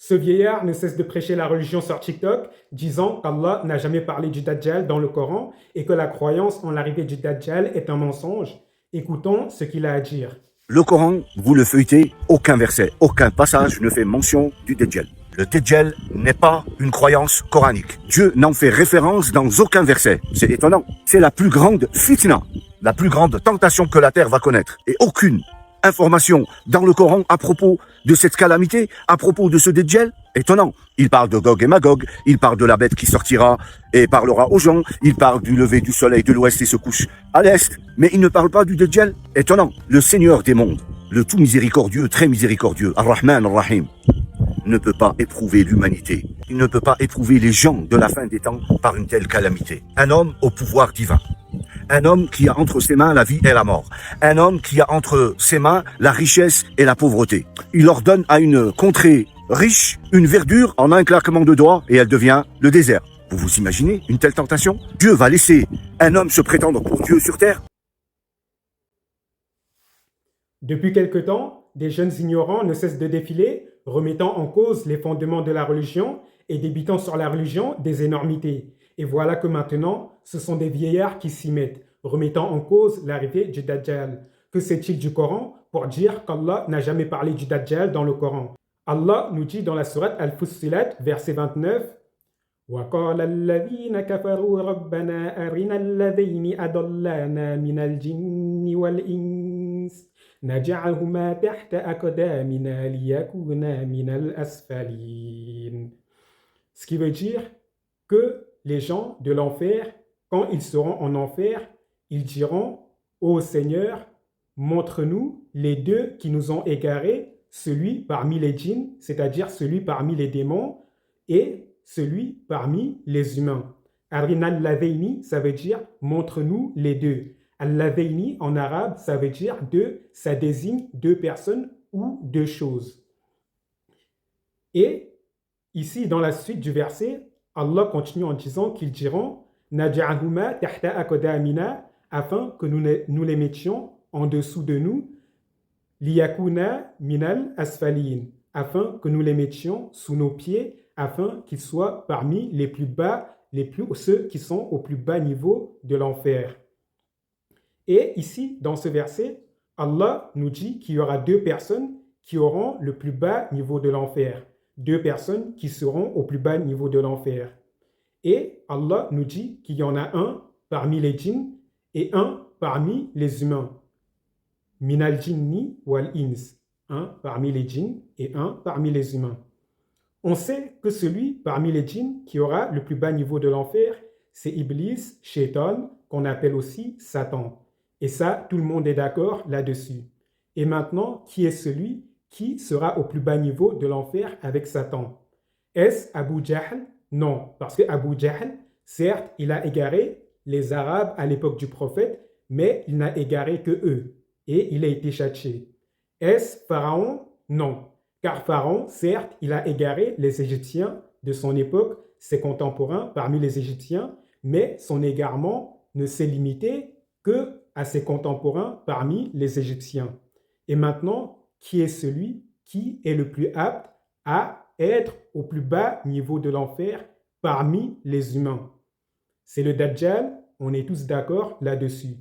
Ce vieillard ne cesse de prêcher la religion sur TikTok, disant qu'Allah n'a jamais parlé du Dajjal dans le Coran et que la croyance en l'arrivée du Dajjal est un mensonge. Écoutons ce qu'il a à dire. Le Coran, vous le feuilletez, aucun verset, aucun passage ne fait mention du Dajjal. Le Dajjal n'est pas une croyance coranique. Dieu n'en fait référence dans aucun verset. C'est étonnant. C'est la plus grande fitna, la plus grande tentation que la terre va connaître. Et aucune information dans le Coran à propos de cette calamité, à propos de ce Dajjal. Étonnant. Il parle de Gog et Magog, il parle de la bête qui sortira et parlera aux gens, il parle du lever du soleil de l'ouest et se couche à l'est, mais il ne parle pas du Dajjal. Étonnant. Le Seigneur des mondes, le tout miséricordieux, très miséricordieux, Ar-Rahman Ar-Rahim, ne peut pas éprouver l'humanité. Il ne peut pas éprouver les gens de la fin des temps par une telle calamité. Un homme au pouvoir divin. Un homme qui a entre ses mains la vie et la mort. Un homme qui a entre ses mains la richesse et la pauvreté. Il ordonne à une contrée riche une verdure en un claquement de doigts et elle devient le désert. Vous vous imaginez une telle tentation? Dieu va laisser un homme se prétendre pour Dieu sur terre? Depuis quelque temps, des jeunes ignorants ne cessent de défiler, remettant en cause les fondements de la religion et débitant sur la religion des énormités. Et voilà que maintenant, ce sont des vieillards qui s'y mettent, remettant en cause l'arrivée du Dajjal. Que sait-il du Coran pour dire qu'Allah n'a jamais parlé du Dajjal dans le Coran? Allah nous dit dans la sourate Al-Fussilat, verset 29, وقال الذين كفروا ربنا أرنا الذين أضلانا من الجن والإنس نجعلهما تحت أقدامنا ليكونا من الأسفلين. Ce qui veut dire que les gens de l'enfer, quand ils seront en enfer, ils diront: Ô Seigneur, montre-nous les deux qui nous ont égarés, celui parmi les djinns, c'est-à-dire celui parmi les démons, et celui parmi les humains. Arina al-Laveini, ça veut dire montre-nous les deux. Al-Laveini en arabe, ça veut dire deux, ça désigne deux personnes ou deux choses. Et ici, dans la suite du verset, Allah continue en disant qu'ils diront Naja'ahuma tahta akodamina, afin que nous les mettions en dessous de nous, liyakuna minal asfalin, afin que nous les mettions sous nos pieds, afin qu'ils soient parmi les plus bas, ceux qui sont au plus bas niveau de l'enfer. Et ici, dans ce verset, Allah nous dit qu'il y aura deux personnes qui auront le plus bas niveau de l'enfer. Deux personnes qui seront au plus bas niveau de l'enfer. Et Allah nous dit qu'il y en a un parmi les djinns et un parmi les humains. Minal jinni wal ins. Un parmi les djinns et un parmi les humains. On sait que celui parmi les djinns qui aura le plus bas niveau de l'enfer, c'est Iblis, Shaitan, qu'on appelle aussi Satan. Et ça, tout le monde est d'accord là-dessus. Et maintenant, qui est celui qui sera au plus bas niveau de l'enfer avec Satan? Est-ce Abu Jahl? Non, parce que Abu Jahl, certes, il a égaré les Arabes à l'époque du prophète, mais il n'a égaré que eux, et il a été châtié. Est-ce Pharaon? Non, car Pharaon, certes, il a égaré les Égyptiens de son époque, ses contemporains parmi les Égyptiens, mais son égarement ne s'est limité que à ses contemporains parmi les Égyptiens. Et maintenant, qui est celui qui est le plus apte à être au plus bas niveau de l'enfer parmi les humains? C'est le Dajjal, on est tous d'accord là-dessus.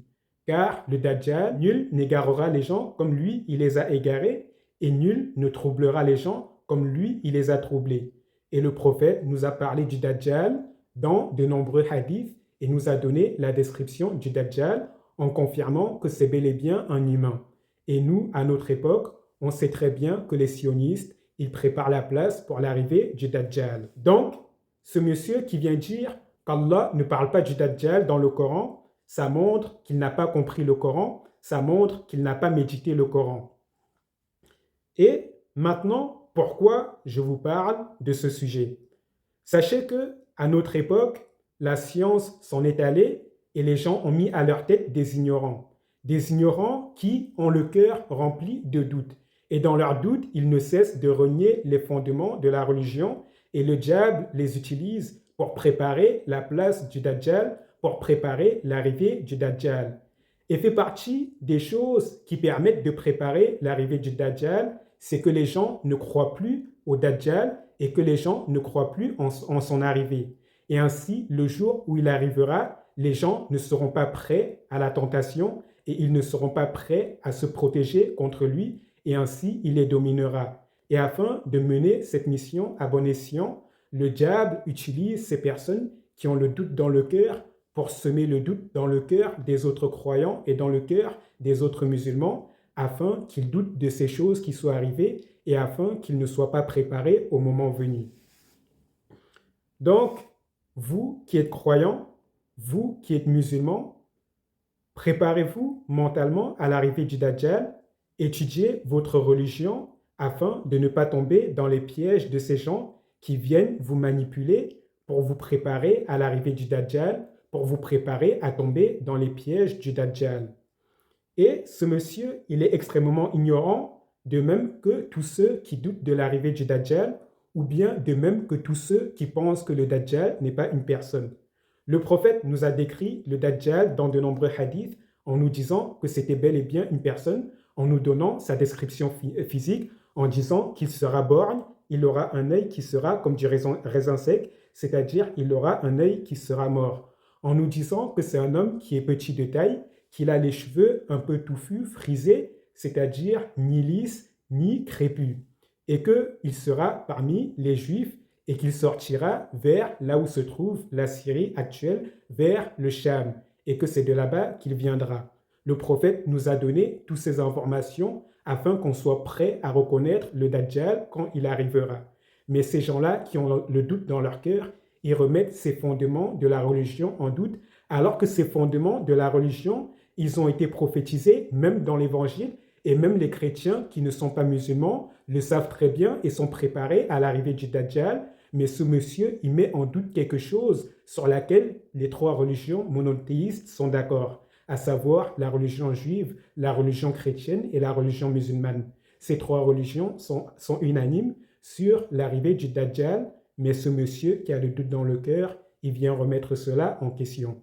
Car le Dajjal, nul n'égarera les gens comme lui, il les a égarés, et nul ne troublera les gens comme lui, il les a troublés. Et le prophète nous a parlé du Dajjal dans de nombreux hadiths et nous a donné la description du Dajjal en confirmant que c'est bel et bien un humain. Et nous, à notre époque, on sait très bien que les sionistes, ils préparent la place pour l'arrivée du Dajjal. Donc, ce monsieur qui vient dire qu'Allah ne parle pas du Dajjal dans le Coran, ça montre qu'il n'a pas compris le Coran, ça montre qu'il n'a pas médité le Coran. Et maintenant, pourquoi je vous parle de ce sujet? Sachez que à notre époque, la science s'en est allée et les gens ont mis à leur tête des ignorants qui ont le cœur rempli de doutes. Et dans leurs doutes, ils ne cessent de renier les fondements de la religion et le diable les utilise pour préparer la place du Dajjal, pour préparer l'arrivée du Dajjal. Et fait partie des choses qui permettent de préparer l'arrivée du Dajjal, c'est que les gens ne croient plus au Dajjal et que les gens ne croient plus en son arrivée. Et ainsi, le jour où il arrivera, les gens ne seront pas prêts à la tentation et ils ne seront pas prêts à se protéger contre lui et ainsi il les dominera. Et afin de mener cette mission à bon escient, le diable utilise ces personnes qui ont le doute dans le cœur pour semer le doute dans le cœur des autres croyants et dans le cœur des autres musulmans afin qu'ils doutent de ces choses qui sont arrivées et afin qu'ils ne soient pas préparés au moment venu. Donc, vous qui êtes croyants, vous qui êtes musulmans, préparez-vous mentalement à l'arrivée du Dajjal, étudiez votre religion afin de ne pas tomber dans les pièges de ces gens qui viennent vous manipuler pour vous préparer à l'arrivée du Dajjal, pour vous préparer à tomber dans les pièges du Dajjal. Et ce monsieur, il est extrêmement ignorant, de même que tous ceux qui doutent de l'arrivée du Dajjal, ou bien de même que tous ceux qui pensent que le Dajjal n'est pas une personne. Le prophète nous a décrit le Dajjal dans de nombreux hadiths en nous disant que c'était bel et bien une personne, en nous donnant sa description physique, en disant qu'il sera borgne, il aura un œil qui sera comme du raisin sec, c'est-à-dire il aura un œil qui sera mort, en nous disant que c'est un homme qui est petit de taille, qu'il a les cheveux un peu touffus, frisés, c'est-à-dire ni lisses ni crépus, et qu'il sera parmi les Juifs et qu'il sortira vers là où se trouve la Syrie actuelle, vers le Cham, et que c'est de là-bas qu'il viendra. Le prophète nous a donné toutes ces informations afin qu'on soit prêt à reconnaître le Dajjal quand il arrivera. Mais ces gens-là qui ont le doute dans leur cœur, ils remettent ces fondements de la religion en doute, alors que ces fondements de la religion, ils ont été prophétisés même dans l'Évangile, et même les chrétiens qui ne sont pas musulmans le savent très bien et sont préparés à l'arrivée du Dajjal, mais ce monsieur, il met en doute quelque chose sur laquelle les trois religions monothéistes sont d'accord, à savoir la religion juive, la religion chrétienne et la religion musulmane. Ces trois religions sont unanimes sur l'arrivée du Dajjal, mais ce monsieur qui a le doute dans le cœur, il vient remettre cela en question.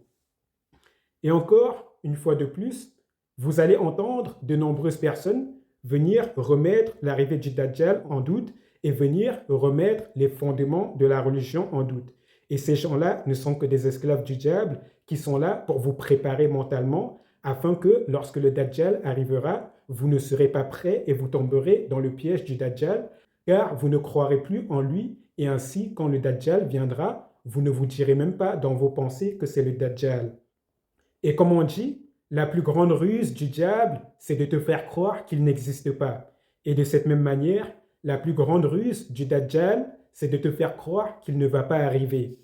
Et encore, une fois de plus, vous allez entendre de nombreuses personnes venir remettre l'arrivée du Dajjal en doute et venir remettre les fondements de la religion en doute. Et ces gens-là ne sont que des esclaves du diable qui sont là pour vous préparer mentalement afin que lorsque le Dajjal arrivera, vous ne serez pas prêts et vous tomberez dans le piège du Dajjal car vous ne croirez plus en lui et ainsi quand le Dajjal viendra, vous ne vous direz même pas dans vos pensées que c'est le Dajjal. Et comme on dit, la plus grande ruse du diable, c'est de te faire croire qu'il n'existe pas. Et de cette même manière, la plus grande ruse du Dajjal, c'est de te faire croire qu'il ne va pas arriver.